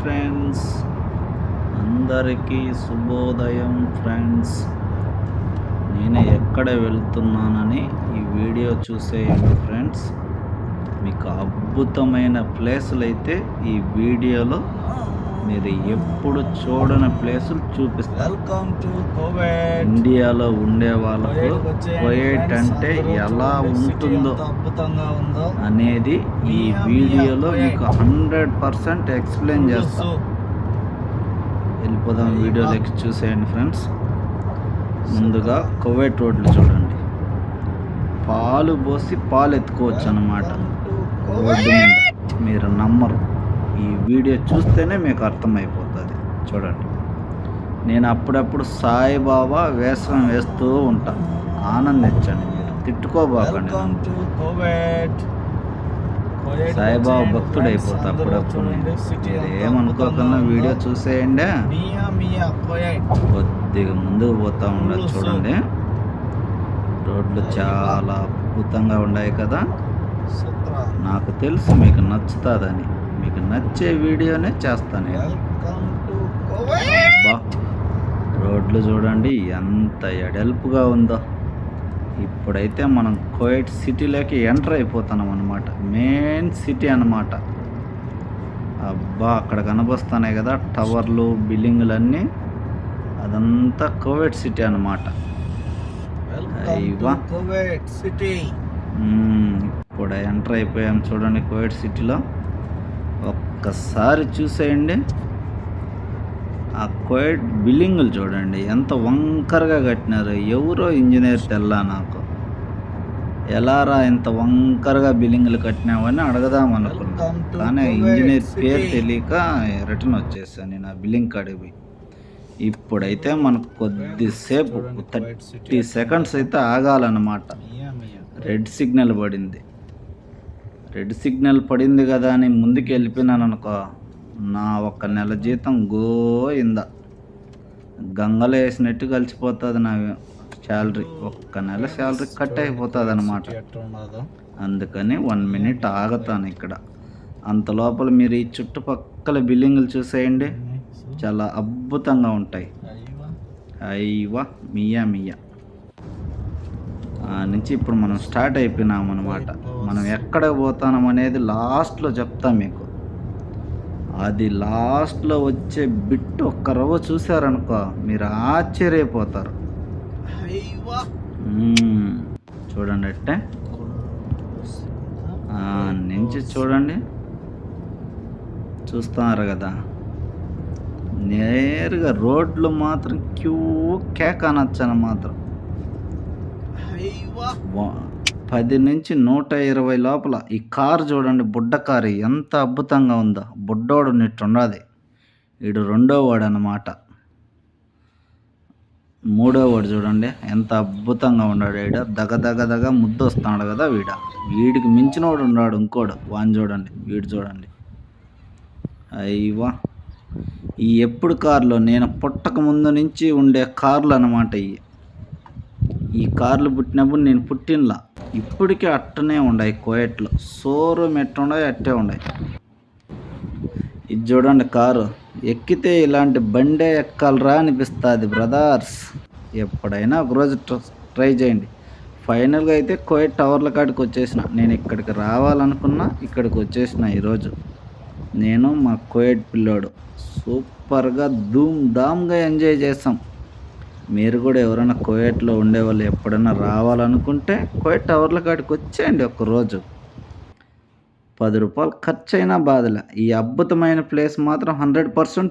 Friends, అందరికీ శుభోదయం friends. నేను ఎక్కడ వెళ్తున్నానని ఈ వీడియో చూసేయండి ఫ్రెండ్స్. మీకు అద్భుతమైన ప్లేసులు అయితే ఈ వీడియోలో మీరు ఎప్పుడు చూడని ప్లేసులు చూపిస్తారు. ఇండియాలో ఉండే వాళ్ళకు కువైట్ అంటే ఎలా ఉంటుందో అనేది ఈ వీడియోలో మీకు 100% ఎక్స్ప్లెయిన్ చేస్తాను. వెళ్ళిపోదాం వీడియోలోకి, చూసేయండి ఫ్రెండ్స్. ముందుగా కువైట్ రోడ్లు చూడండి. పాలు పోసి పాలు ఎత్తుకోవచ్చు అన్నమాట రోడ్డు మీద. మీరు నమ్మరు, ఈ వీడియో చూస్తేనే మీకు అర్థమైపోతుంది. చూడండి, నేను అప్పుడప్పుడు సాయిబాబా వేషం వేస్తూ ఉంటాను. ఆనందించండి, మీరు తిట్టుకోబాకండి. సాయిబాబా భక్తుడు అయిపోతా అప్పుడప్పుడు. మీరు ఏమనుకోకుండా వీడియో చూసేయండి. కొద్దిగా ముందుకు పోతా ఉండదు చూడండి. రోడ్లు చాలా అద్భుతంగా ఉన్నాయి కదా. నాకు తెలుసు మీకు నచ్చుతుందని. మీకు నచ్చే వీడియోనే చేస్తాను నేను. రోడ్లు చూడండి ఎంత ఎడల్పుగా ఉందో. ఇప్పుడైతే మనం కువైట్ సిటీలోకి ఎంటర్ అయిపోతున్నాం అన్నమాట. మెయిన్ సిటీ అన్నమాట. అబ్బా, అక్కడ కనిపిస్తున్నాయి కదా టవర్లు, బిల్డింగులు అన్నీ. అదంతా కువైట్ సిటీ అన్నమాట. ఇప్పుడు ఎంటర్ అయిపోయాం చూడండి కువైట్ సిటీలో. ఒక్కసారి చూసేయండి. ఆ కువైట్ బిల్డింగులు చూడండి ఎంత వంకరగా కట్టినారు. ఎవరో ఇంజనీర్ తెల్లా నాకు. ఎలారా ఇంత వంకరగా బిల్డింగులు కట్టినావని అడగదాం అనుకున్నా, కానీ ఇంజనీర్ పేరు తెలియక రిటర్న్ వచ్చేసాను నేను ఆ బిల్డింగ్ కాడికి. ఇప్పుడైతే మనకు కొద్దిసేపు 30 సెకండ్స్ అయితే ఆగాలన్నమాట. రెడ్ సిగ్నల్ పడింది. రెడ్ సిగ్నల్ పడింది కదా అని ముందుకు వెళ్ళిపోయినాను అనుకో, నా ఒక్క నెల జీతం గోయిందా గంగలో వేసినట్టు కలిసిపోతుంది. నా శాలరీ, ఒక్క నెల శాలరీ కట్ అయిపోతుంది అన్నమాట. అందుకని 1 మినిట్ ఆగుతాను ఇక్కడ. అంత లోపల మీరు ఈ చుట్టుపక్కల బిల్డింగులు చూసేయండి, చాలా అద్భుతంగా ఉంటాయి. అయ్యవా మియా మియా నుంచి ఇప్పుడు మనం స్టార్ట్ అయిపోయినాం అన్నమాట. మనం ఎక్కడ పోతాం అనేది లాస్ట్లో చెప్తా మీకు. అది లాస్ట్లో వచ్చే బిట్ ఒక్క రవ్వ చూసారనుకో మీరు ఆశ్చర్యపోతారు. చూడండి అట్టే నుంచి చూడండి, చూస్తున్నారు కదా. నేరుగా రోడ్లు మాత్రం క్యూ కేక్ అనొచ్చని మాత్రం 10 నుంచి 120 లోపల. ఈ కారు చూడండి, బుడ్డ కారు ఎంత అద్భుతంగా ఉందో. బుడ్డోడు నిట్టుండది. వీడు రెండో వాడు అన్నమాట. మూడో వాడు చూడండి ఎంత అద్భుతంగా ఉన్నాడు. వీడు దగ ముద్దు వస్తున్నాడు కదా. వీడికి మించినోడు ఉన్నాడు ఇంకోడు, వాడిని చూడండి. వీడు చూడండి, అయ్యవా. ఈ ఎప్పుడు కార్లో నేను పుట్టక ముందు నుంచి ఉండే కార్లు అన్నమాట. ఈ కార్లు పుట్టినప్పుడు నేను పుట్టినలా ఇప్పటికీ అట్టనే ఉన్నాయి కువైట్లో. షోరూమ్ ఎట్టుండవు అట్టే ఉన్నాయి. ఇది చూడండి, కారు ఎక్కితే ఇలాంటి బండే ఎక్కాలరా అనిపిస్తుంది బ్రదర్స్. ఎప్పుడైనా ఒకరోజు ట్రై చేయండి. ఫైనల్గా అయితే కువైట్ టవర్ల కాడికి వచ్చేసిన. నేను ఇక్కడికి రావాలనుకున్నా, ఇక్కడికి వచ్చేసిన ఈరోజు. నేను మా కువైట్ పిల్లోడు సూపర్గా ధూమ్ధామ్గా ఎంజాయ్ చేసాం. మీరు కూడా ఎవరైనా కువైట్లో ఉండేవాళ్ళు ఎప్పుడైనా రావాలనుకుంటే కువైట్ టవర్ల కాడికి వచ్చేయండి. ఒక్కరోజు 10 రూపాయలు ఖర్చు అయినా బాధలే. ఈ అద్భుతమైన ప్లేస్ మాత్రం 100%